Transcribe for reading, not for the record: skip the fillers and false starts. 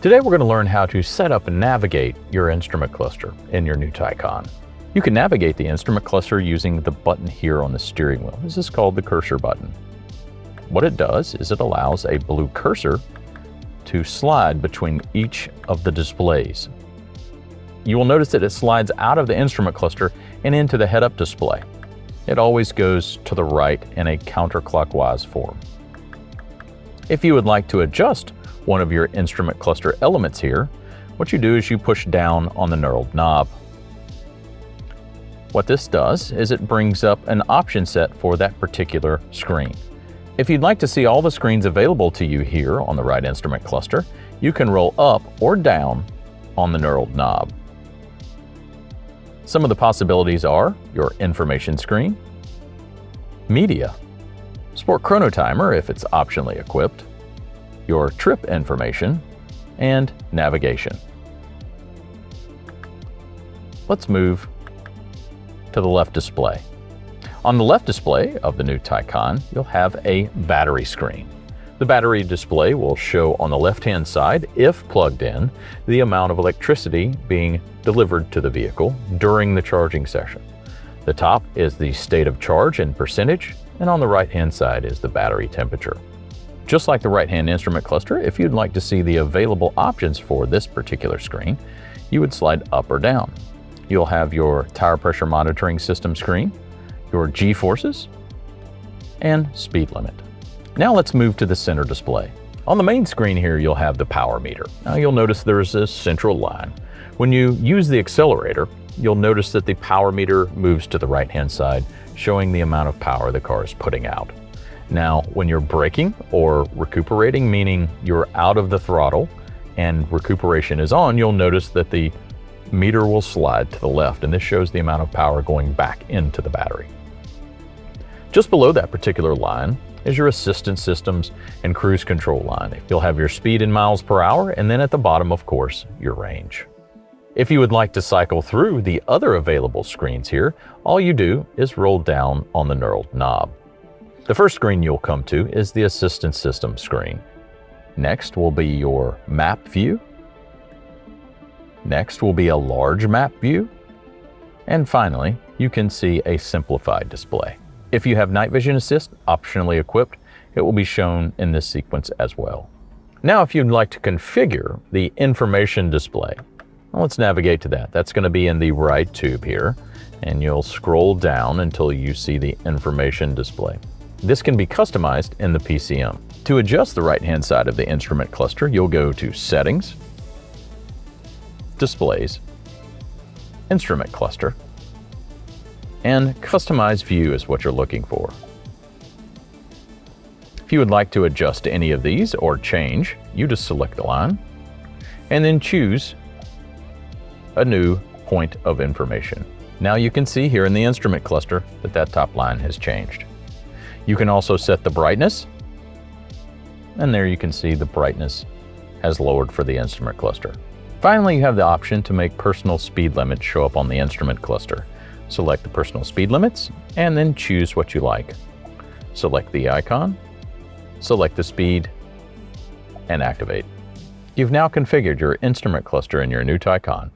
Today we're going to learn how to set up and navigate your instrument cluster in your new Taycan. You can navigate the instrument cluster using the button here on the steering wheel. This is called the cursor button. What it does is it allows a blue cursor to slide between each of the displays. You will notice that it slides out of the instrument cluster and into the head-up display. It always goes to the right in a counterclockwise form. If you would like to adjust one of your instrument cluster elements here, what you do is you push down on the knurled knob. What this does is it brings up an option set for that particular screen. If you'd like to see all the screens available to you here on the right instrument cluster, you can roll up or down on the knurled knob. Some of the possibilities are your information screen, media, sport chrono timer if it's optionally equipped, your trip information, and navigation. Let's move to the left display. On the left display of the new Taycan, you'll have a battery screen. The battery display will show on the left-hand side, if plugged in, the amount of electricity being delivered to the vehicle during the charging session. The top is the state of charge in percentage, and on the right-hand side is the battery temperature. Just like the right-hand instrument cluster, if you'd like to see the available options for this particular screen, you would slide up or down. You'll have your tire pressure monitoring system screen, your G-forces, and speed limit. Now let's move to the center display. On the main screen here, you'll have the power meter. Now you'll notice there's a central line. When you use the accelerator, you'll notice that the power meter moves to the right-hand side, showing the amount of power the car is putting out. Now, when you're braking or recuperating, meaning you're out of the throttle and recuperation is on, you'll notice that the meter will slide to the left, and this shows the amount of power going back into the battery. Just below that particular line is your assistance systems and cruise control line. You'll have your speed in miles per hour, and then at the bottom, of course, your range. If you would like to cycle through the other available screens here, all you do is roll down on the knurled knob. The first screen you'll come to is the assistance system screen. Next will be your map view. Next will be a large map view. And finally, you can see a simplified display. If you have night vision assist optionally equipped, it will be shown in this sequence as well. Now, if you'd like to configure the information display, well, let's navigate to that. That's going to be in the right tube here, and you'll scroll down until you see the information display. This can be customized in the PCM. To adjust the right-hand side of the instrument cluster, you'll go to Settings, Displays, Instrument Cluster, and Customize View is what you're looking for. If you would like to adjust any of these or change, you just select the line and then choose a new point of information. Now you can see here in the instrument cluster that top line has changed. You can also set the brightness, and there you can see the brightness has lowered for the instrument cluster. Finally, you have the option to make personal speed limits show up on the instrument cluster. Select the personal speed limits, and then choose what you like. Select the icon, select the speed, and activate. You've now configured your instrument cluster in your new Taycan.